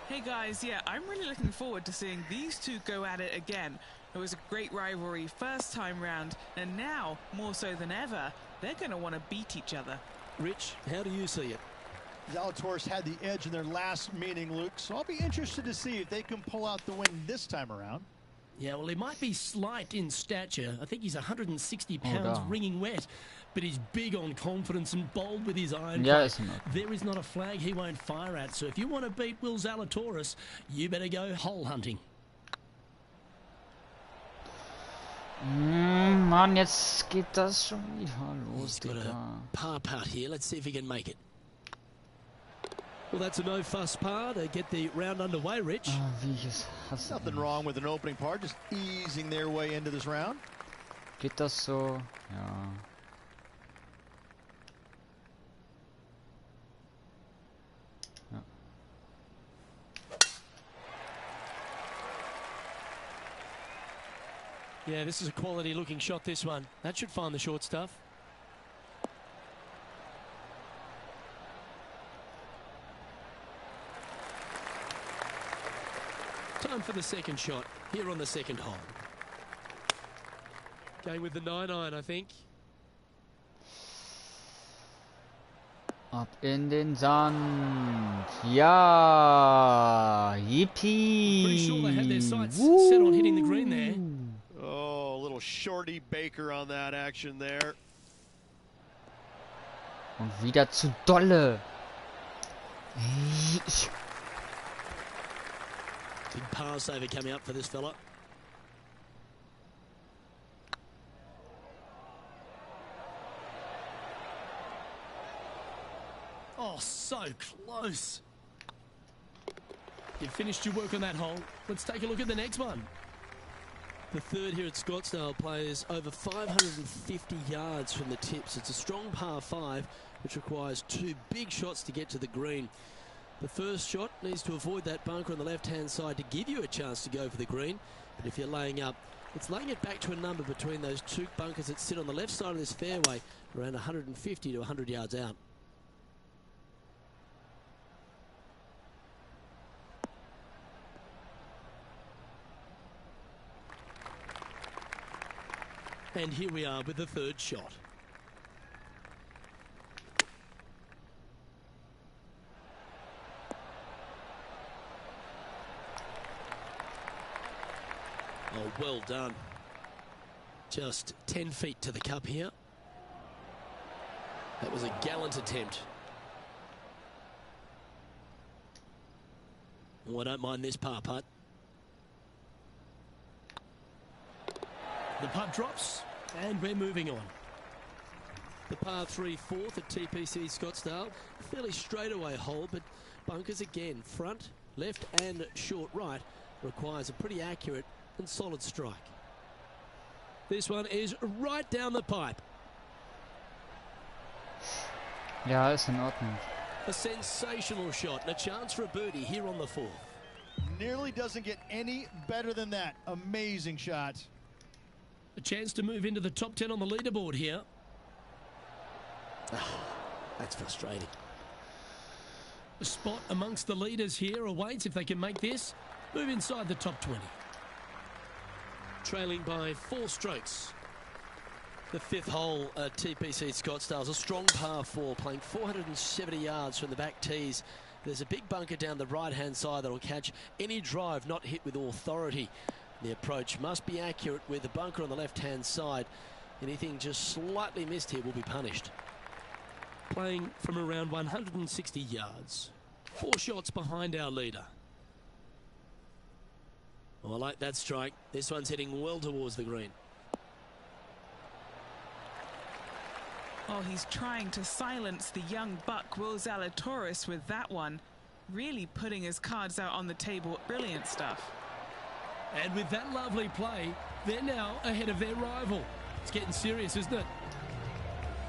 [SPEAKER 4] Hey guys, I'm really looking forward to seeing these two go at it again. It was a great rivalry first time round, and now, more so than ever, they're going to want to beat each other.
[SPEAKER 2] Rich, how do you see it?
[SPEAKER 5] Zalatoris had the edge in their last meeting, Luke, so I'll be interested to see if they can pull out the win this time around.
[SPEAKER 2] Yeah, well, he might be slight in stature. I think he's 160 pounds wringing wet, but he's big on confidence and bold with his iron. There is not a flag he won't fire at, so if you want to beat Will Zalatoris, you better go hole hunting.
[SPEAKER 1] Mann, jetzt geht das schon wieder los, Digga.
[SPEAKER 2] Par putt here. Let's see if he can make it. Well, that's a no-fuss par to get the round underway, Rich.
[SPEAKER 5] Nothing wrong with an opening par, just easing their way into this round.
[SPEAKER 1] Geht das so? Ja.
[SPEAKER 2] Yeah, this is a quality-looking shot, this one. That should find the short stuff. Time for the second shot here on the second hole. Going with the 9-iron, I think.
[SPEAKER 1] Ab in den Sand. Ja, yippie.
[SPEAKER 2] Pretty sure they had their sights set on hitting the green there.
[SPEAKER 5] Oh, a little shorty Baker on that action there.
[SPEAKER 1] Und wieder zu dolle.
[SPEAKER 2] Big par saver coming up for this fella. Oh, so close. You've finished your work on that hole. Let's take a look at the next one. The third here at Scottsdale plays over 550 yards from the tips. It's a strong par 5, which requires 2 big shots to get to the green. The first shot needs to avoid that bunker on the left-hand side to give you a chance to go for the green. But if you're laying up, it's laying it back to a number between those 2 bunkers that sit on the left side of this fairway, around 150 to 100 yards out. And here we are with the third shot. Oh, well done. Just 10 feet to the cup here. That was a gallant attempt. Oh, I don't mind this par putt. The putt drops, and we're moving on. The par 3 fourth at TPC Scottsdale. Fairly straightaway hole, but bunkers again. Front, left, and short right requires a pretty accurate and solid strike. This one is right down the pipe.
[SPEAKER 1] Ja, ist in Ordnung.
[SPEAKER 2] A sensational shot and a chance for a birdie here on the 4th.
[SPEAKER 5] Nearly doesn't get any better than that. Amazing shot.
[SPEAKER 2] A chance to move into the top 10 on the leaderboard here. That's frustrating. A spot amongst the leaders here awaits if they can make this. Move inside the top 20. Trailing by 4 strokes. The 5th hole at TPC Scottsdale is a strong par 4, playing 470 yards from the back tees. There's a big bunker down the right-hand side that will catch any drive not hit with authority. The approach must be accurate with the bunker on the left-hand side. Anything just slightly missed here will be punished. Playing from around 160 yards. 4 shots behind our leader. Oh, I like that strike. This one's heading well towards the green.
[SPEAKER 4] Oh, he's trying to silence the young buck, Will Zalatoris, with that one. Really putting his cards out on the table. Brilliant stuff.
[SPEAKER 2] And with that lovely play, they're now ahead of their rival. It's getting serious, isn't it?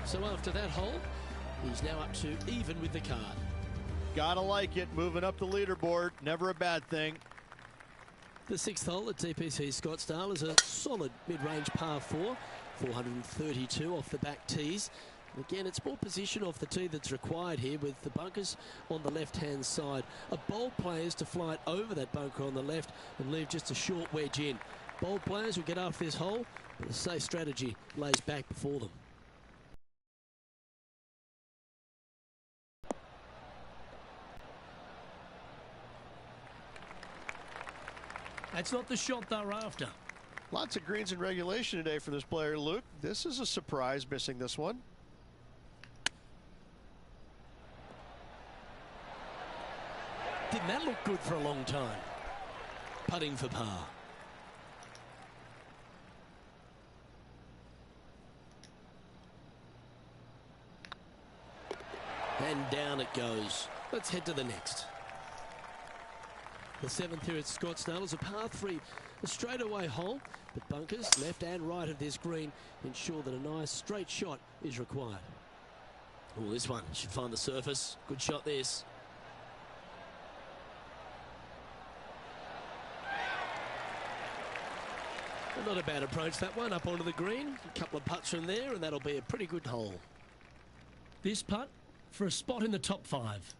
[SPEAKER 2] So after that hole, He's now up to even with the card.
[SPEAKER 5] Gotta like it, moving up the leaderboard, never a bad thing.
[SPEAKER 2] The 6th hole at TPC Scottsdale is a solid mid-range par 4, 432 off the back tees. Again, it's more position off the tee that's required here with the bunkers on the left-hand side. A bold player is to fly it over that bunker on the left and leave just a short wedge in. Bold players will get off this hole, but a safe strategy lays back before them. That's not the shot they're after.
[SPEAKER 5] Lots of greens in regulation today for this player, Luke. This is a surprise, missing this one.
[SPEAKER 2] Didn't that look good for a long time? Putting for par. And down it goes. Let's head to the next. The 7th here at Scottsdale is a par 3, a straightaway hole, but bunkers left and right of this green ensure that a nice straight shot is required. Oh, this one should find the surface. Good shot this. Well, not a bad approach that one, up onto the green. A couple of putts from there and that'll be a pretty good hole. This putt for a spot in the top 5.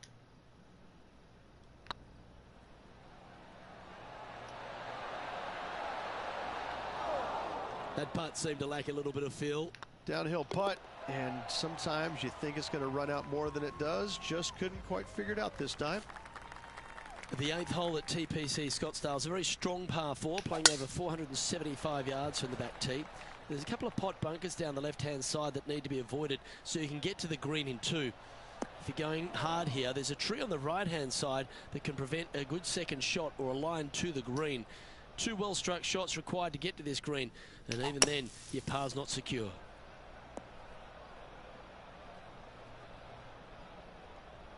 [SPEAKER 2] That putt seemed to lack a little bit of feel.
[SPEAKER 5] Downhill putt, and sometimes you think it's going to run out more than it does. Just couldn't quite figure it out this time.
[SPEAKER 2] The 8th hole at TPC Scottsdale is a very strong par 4, playing over 475 yards from the back tee. There's a couple of pot bunkers down the left-hand side that need to be avoided so you can get to the green in 2. If you're going hard here, there's a tree on the right-hand side that can prevent a good second shot or a line to the green. 2 well-struck shots required to get to this green, and even then, your par's not secure.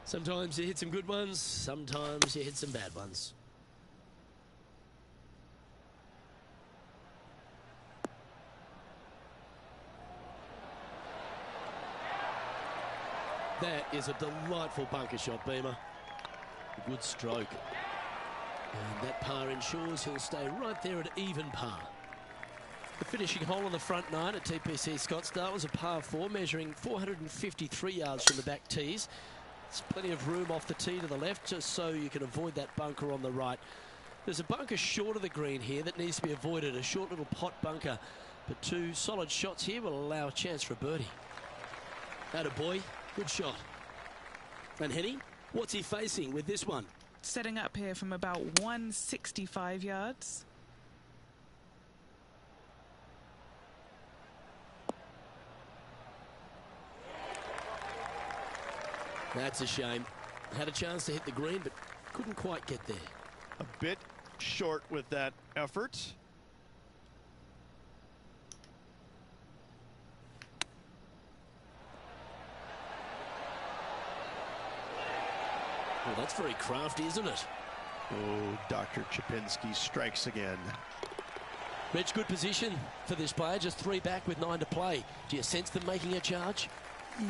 [SPEAKER 2] Sometimes you hit some good ones, sometimes you hit some bad ones. That is a delightful bunker shot, Beamer. A good stroke. And that par ensures he'll stay right there at even par. The finishing hole on the front 9 at TPC Scottsdale was a par 4 measuring 453 yards from the back tees. There's plenty of room off the tee to the left just so you can avoid that bunker on the right. There's a bunker short of the green here that needs to be avoided, a short little pot bunker. But 2 solid shots here will allow a chance for a birdie. Atta boy, good shot. And Henny, what's he facing with this one?
[SPEAKER 4] Setting up here from about 165 yards.
[SPEAKER 2] That's a shame. Had a chance to hit the green, but couldn't quite get there.
[SPEAKER 5] A bit short with that effort.
[SPEAKER 2] Well, that's very crafty, isn't it?
[SPEAKER 5] Oh, Dr. Chapinski strikes again.
[SPEAKER 2] Rich, good position for this player. Just 3 back with 9 to play. Do you sense them making a charge?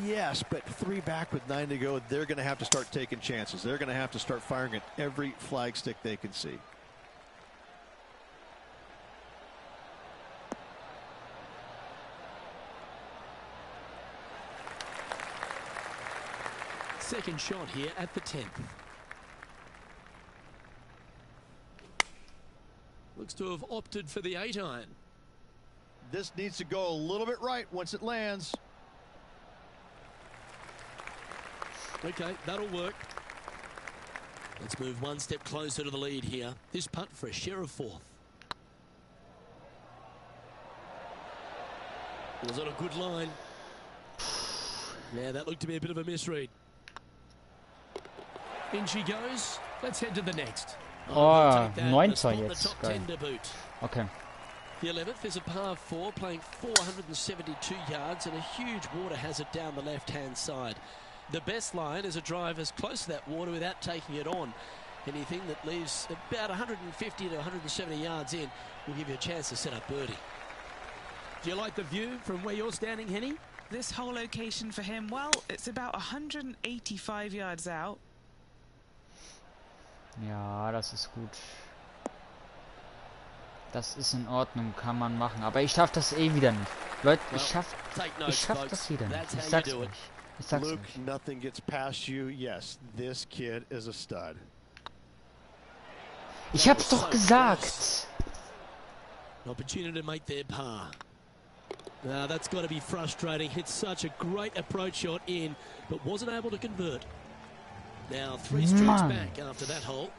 [SPEAKER 5] Yes, but 3 back with 9 to go, they're going to have to start taking chances. They're going to have to start firing at every flagstick they can see.
[SPEAKER 2] Second shot here at the 10th. Looks to have opted for the 8-iron.
[SPEAKER 5] This needs to go a little bit right once it lands.
[SPEAKER 2] Okay, that'll work. Let's move 1 step closer to the lead here. This putt for a share of 4th. Was on a good line. Yeah, that looked to be a bit of a misread. In she goes. Let's head to the next.
[SPEAKER 1] Oh, 9er jetzt.
[SPEAKER 2] Top
[SPEAKER 1] Geil.
[SPEAKER 2] 10 debut.
[SPEAKER 1] Okay.
[SPEAKER 2] The 11th is a par 4, playing 472 yards and a huge water hazard down the left-hand side. The best line is a drive as close to that water without taking it on. Anything that leaves about 150 to 170 yards in will give you a chance to set up birdie. Do you like the view from where you're standing, Henny?
[SPEAKER 4] This whole location for him, well, it's about 185 yards out.
[SPEAKER 1] Ja, das ist gut. Das ist in Ordnung, kann man machen. Aber ich schaff das eh wieder nicht. Leute, ich schaff das wieder nicht. Ich sag's euch. Ich sag's
[SPEAKER 5] Luke,
[SPEAKER 1] euch.
[SPEAKER 5] nothing gets past you. Yes, this kid is a stud.
[SPEAKER 1] Ich hab's doch gesagt.
[SPEAKER 2] An opportunity to make their par. Now that's got to be frustrating. Hit such a great approach shot in, but wasn't able to convert. Now 3 strokes back after that hole.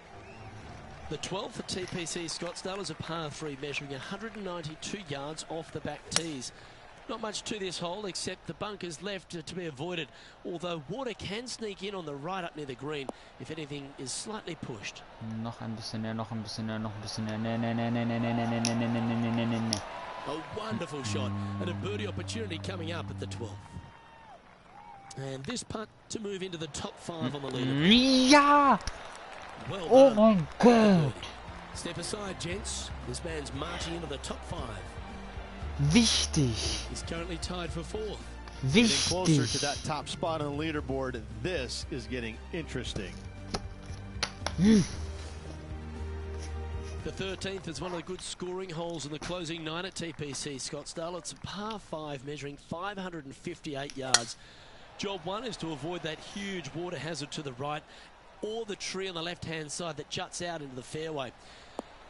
[SPEAKER 2] The 12th for TPC Scottsdale is a par 3 measuring 192 yards off the back tees. Not much to this hole except the bunkers left to be avoided, although water can sneak in on the right up near the green if anything is slightly pushed.
[SPEAKER 1] Noch ein bisschen näher, noch ein bisschen näher, noch ein bisschen näher.
[SPEAKER 2] A wonderful shot and a birdie opportunity coming up at the 12th. And this putt to move into the top 5 on the leaderboard.
[SPEAKER 1] Ja!
[SPEAKER 2] Well
[SPEAKER 1] Oh
[SPEAKER 2] done.
[SPEAKER 1] mein Gott!
[SPEAKER 2] Step aside, gents. This man's marching into the top 5.
[SPEAKER 1] Wichtig!
[SPEAKER 2] He's currently tied for 4th.
[SPEAKER 5] Getting closer to
[SPEAKER 1] Wichtig!
[SPEAKER 5] that top spot on the leaderboard. This is getting interesting.
[SPEAKER 2] The 13th is one of the good scoring holes in the closing 9 at TPC Scottsdale. It's a par 5 measuring 558 yards. Job 1 is to avoid that huge water hazard to the right or the tree on the left-hand side that juts out into the fairway.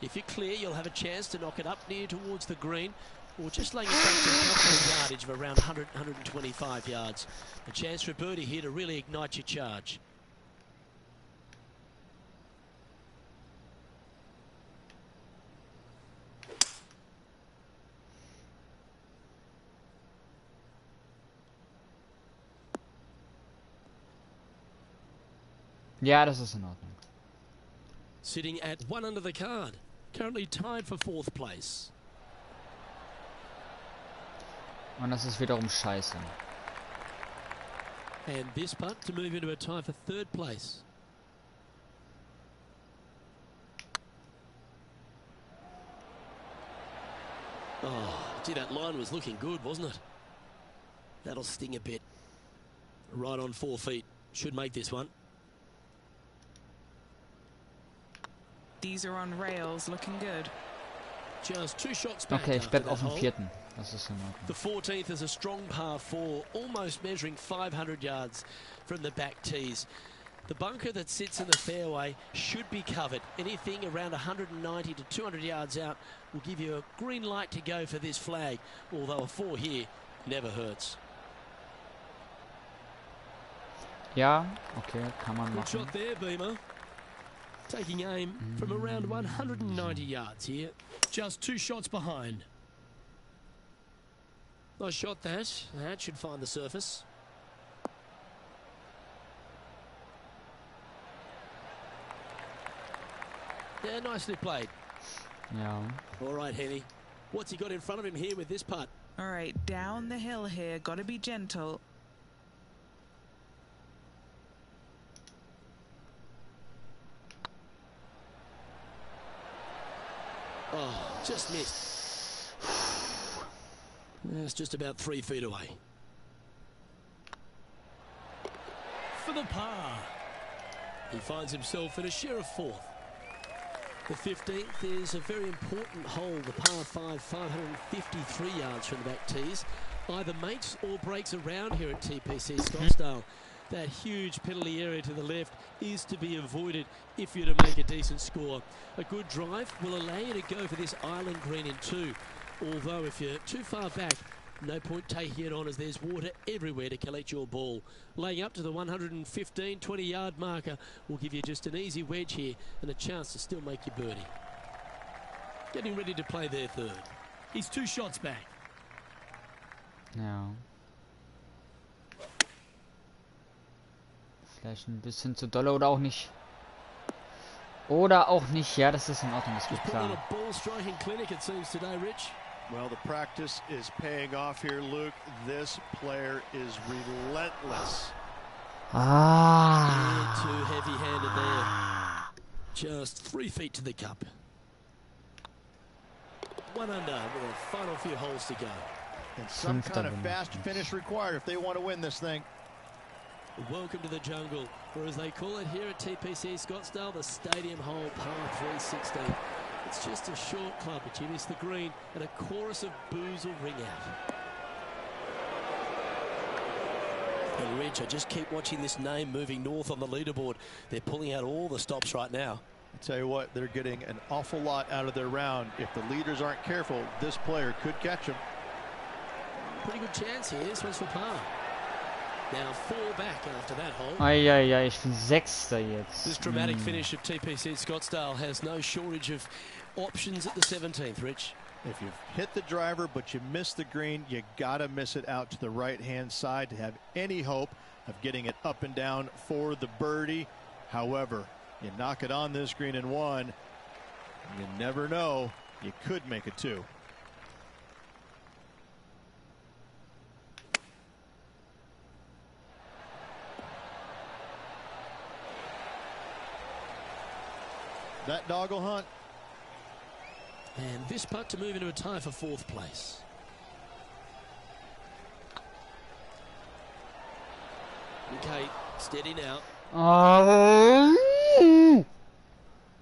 [SPEAKER 2] If you're clear, you'll have a chance to knock it up near towards the green or just laying it back to a comfortable yardage of around 100, 125 yards. A chance for a birdie here to really ignite your charge.
[SPEAKER 1] Ja, das ist in Ordnung.
[SPEAKER 2] Sitting at 1 under the card. Currently tied for 4th place.
[SPEAKER 1] Und das ist wiederum scheiße.
[SPEAKER 2] And this putt to move into a tie for 3rd place. Oh, gee, that line was looking good, wasn't it? That'll sting a bit. Right on 4 feet. Should make this one.
[SPEAKER 4] These are on rails, looking good.
[SPEAKER 2] Just 2 shots back.
[SPEAKER 1] Okay, ich
[SPEAKER 2] after
[SPEAKER 1] bleib
[SPEAKER 2] that
[SPEAKER 1] auf dem
[SPEAKER 2] hole.
[SPEAKER 1] 4. Das ist in Ordnung.
[SPEAKER 2] The 14th is a strong par 4, almost measuring 500 yards from the back tees. The bunker that sits in the fairway should be covered. Anything around 190 to 200 yards out will give you a green light to go for this flag, although a 4 here never hurts.
[SPEAKER 1] Ja, okay, kann man
[SPEAKER 2] Good
[SPEAKER 1] machen.
[SPEAKER 2] shot there, Beamer. Taking aim from around 190 yards here. Just 2 shots behind. Nice shot that. That should find the surface. Yeah, nicely played.
[SPEAKER 1] Ja.
[SPEAKER 2] All right, Henny. What's he got in front of him here with this putt?
[SPEAKER 4] All right, down the hill here. Got to be gentle.
[SPEAKER 2] Oh, just missed. It's just about 3 feet away. For the par. He finds himself in a share of 4th. The 15th is a very important hole, the par 5, 553 yards from the back tees. Either makes or breaks around here at TPC Scottsdale. That huge penalty area to the left is to be avoided if you're to make a decent score. A good drive will allow you to go for this island green in 2. Although if you're too far back, no point taking it on as there's water everywhere to collect your ball. Laying up to the 115, 20-yard marker will give you just an easy wedge here and a chance to still make your birdie. Getting ready to play their 3rd. He's 2 shots back.
[SPEAKER 1] Ja. Vielleicht ein bisschen zu doll oder auch nicht. Oder auch nicht. Ja, das ist in Ordnung, das
[SPEAKER 2] Just
[SPEAKER 1] geht
[SPEAKER 2] put on
[SPEAKER 1] klar.
[SPEAKER 2] a ball striking clinic, it seems today, Rich.
[SPEAKER 5] Well, the practice is paying off here, Luke. This player is relentless.
[SPEAKER 1] Ah.
[SPEAKER 2] Too heavy-handed there. Just 3 feet to the cup. 1 under with a final few holes to go.
[SPEAKER 5] And some kind of fast finish required if they want to win this thing.
[SPEAKER 2] Welcome to the jungle, or as they call it here at TPC Scottsdale, the Stadium Hole Par 316. It's just a short club, but you miss the green, and a chorus of boos will ring out. And Rich, I just keep watching this name moving north on the leaderboard. They're pulling out all the stops right now.
[SPEAKER 5] I tell you what, they're getting an awful lot out of their round. If the leaders aren't careful, this player could catch them.
[SPEAKER 2] Pretty good chance here. This one's for par. Now 4 back after that hole.
[SPEAKER 1] Eieiei, ich bin Sechster jetzt.
[SPEAKER 2] This dramatic finish at TPC Scottsdale has no shortage of options at the 17th, Rich.
[SPEAKER 5] If you've hit the driver but you miss the green, you gotta miss it out to the right-hand side to have any hope of getting it up and down for the birdie. However, you knock it on this green in 1, you never know, you could make it 2. That dog will hunt.
[SPEAKER 2] And this putt to move into a tie for 4th place. Okay, steady now.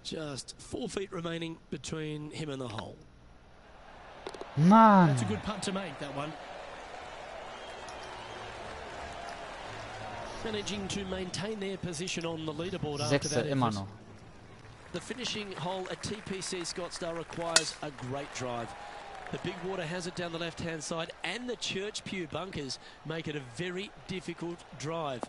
[SPEAKER 2] Just 4 feet remaining between him and the hole.
[SPEAKER 1] Man.
[SPEAKER 2] That's a good putt to make, that one. Managing to maintain their position on the leaderboard after that
[SPEAKER 1] Sechster immer noch.
[SPEAKER 2] The finishing hole at TPC Scottsdale requires a great drive. The big water has it down the left-hand side, and the Church Pew bunkers make it a very difficult drive.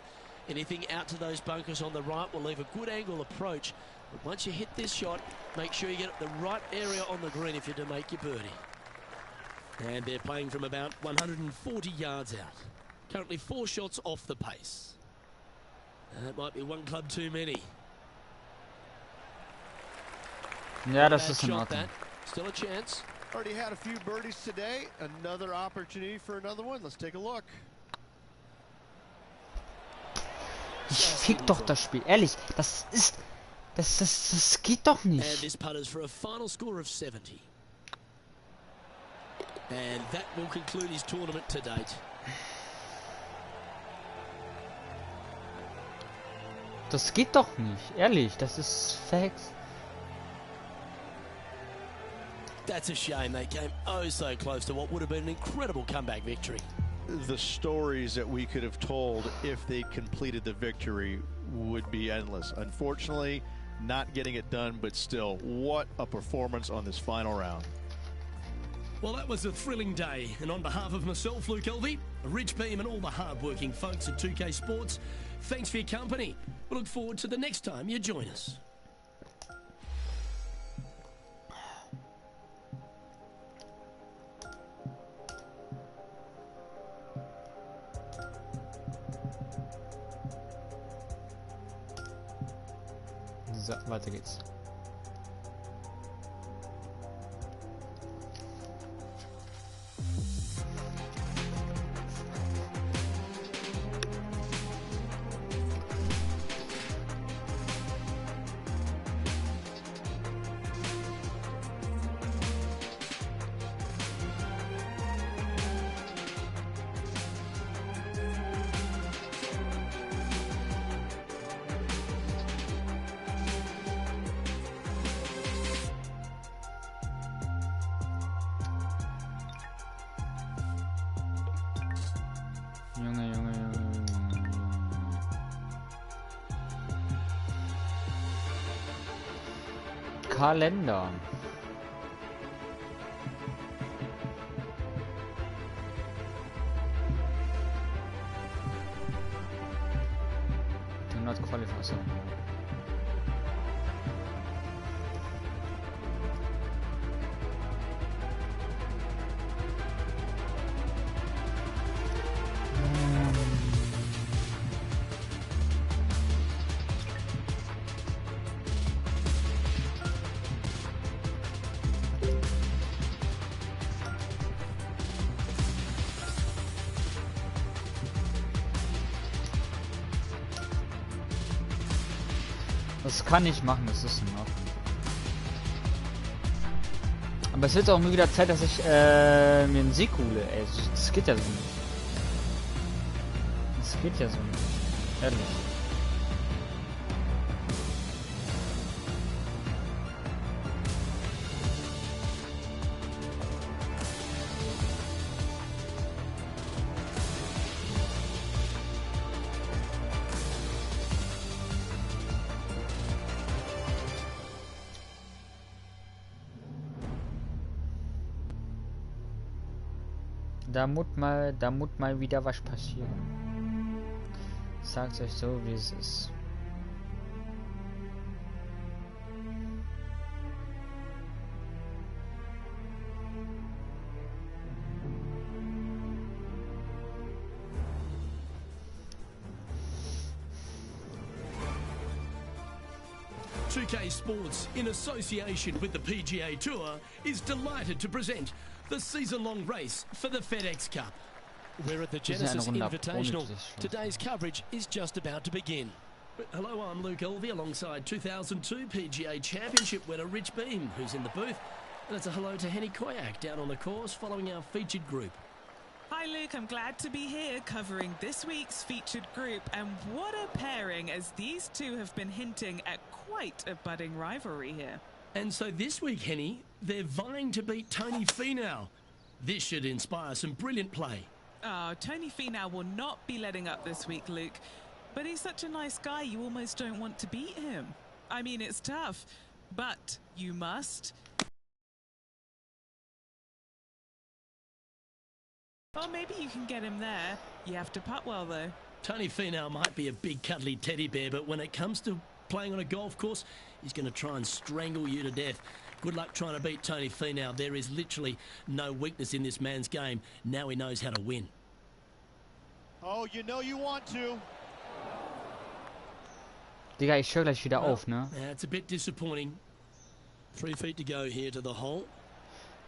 [SPEAKER 2] Anything out to those bunkers on the right will leave a good angle approach. But once you hit this shot, make sure you get the right area on the green if you're to make your birdie. And they're playing from about 140 yards out. Currently 4 shots off the pace. And that might be 1 club too many.
[SPEAKER 1] Ja, das ist in Ordnung.
[SPEAKER 2] Still a chance.
[SPEAKER 5] Already had a few birdies today. Another opportunity for another one. Let's take a look.
[SPEAKER 1] Ich fick doch das Spiel. Ehrlich, das geht doch nicht.
[SPEAKER 2] And this putt is for a final score of 70. And that will conclude his tournament to date.
[SPEAKER 1] Das geht doch nicht. Ehrlich, das ist Facts.
[SPEAKER 2] That's a shame. They came oh so close to what would have been an incredible comeback victory.
[SPEAKER 5] The stories that we could have told if they completed the victory would be endless. Unfortunately, not getting it done, but still, what a performance on this final round.
[SPEAKER 2] Well, that was a thrilling day, and on behalf of myself, Luke Elvey, Rich Beam, and all the hard-working folks at 2K Sports, thanks for your company. We look forward to the next time you join us.
[SPEAKER 1] So, weiter geht's. Junge. Kalender. Do not qualify. So. Das kann ich machen, das ist in Ordnung. Aber es wird auch mal wieder Zeit, dass ich mir einen Sieg hole. Ey, das geht ja so nicht. Das geht ja so nicht. Ehrlich. Da muss mal wieder was passieren. Ich sag's euch so, wie es ist.
[SPEAKER 2] .2K Sports, in association with the PGA Tour, is delighted to present the season-long race for the FedEx Cup. We're at the Genesis Invitational. Today's coverage is just about to begin. Hello, I'm Luke Elvey alongside 2002 PGA Championship winner Rich Beam, who's in the booth. And it's a hello to Henny Koyak down on the course following our featured group.
[SPEAKER 4] Hi Luke, I'm glad to be here covering this week's featured group, and what a pairing, as these two have been hinting at quite a budding rivalry here.
[SPEAKER 2] And so this week, Henny, they're vying to beat Tony Finau. This should inspire some brilliant play.
[SPEAKER 4] Oh, Tony Finau will not be letting up this week, Luke, but he's such a nice guy you almost don't want to beat him. I mean, it's tough, but you must. Well, maybe you can get him there. You have to putt well, though.
[SPEAKER 2] Tony Finau might be a big cuddly teddy bear, but when it comes to playing on a golf course, he's going to try and strangle you to death. Good luck trying to beat Tony Finau. There is literally no weakness in this man's game. Now he knows how to win.
[SPEAKER 5] Oh, you know you want to.
[SPEAKER 1] Digga, ich höre gleich wieder auf, ne?
[SPEAKER 2] It's a bit disappointing. 3 feet to go here to the hole.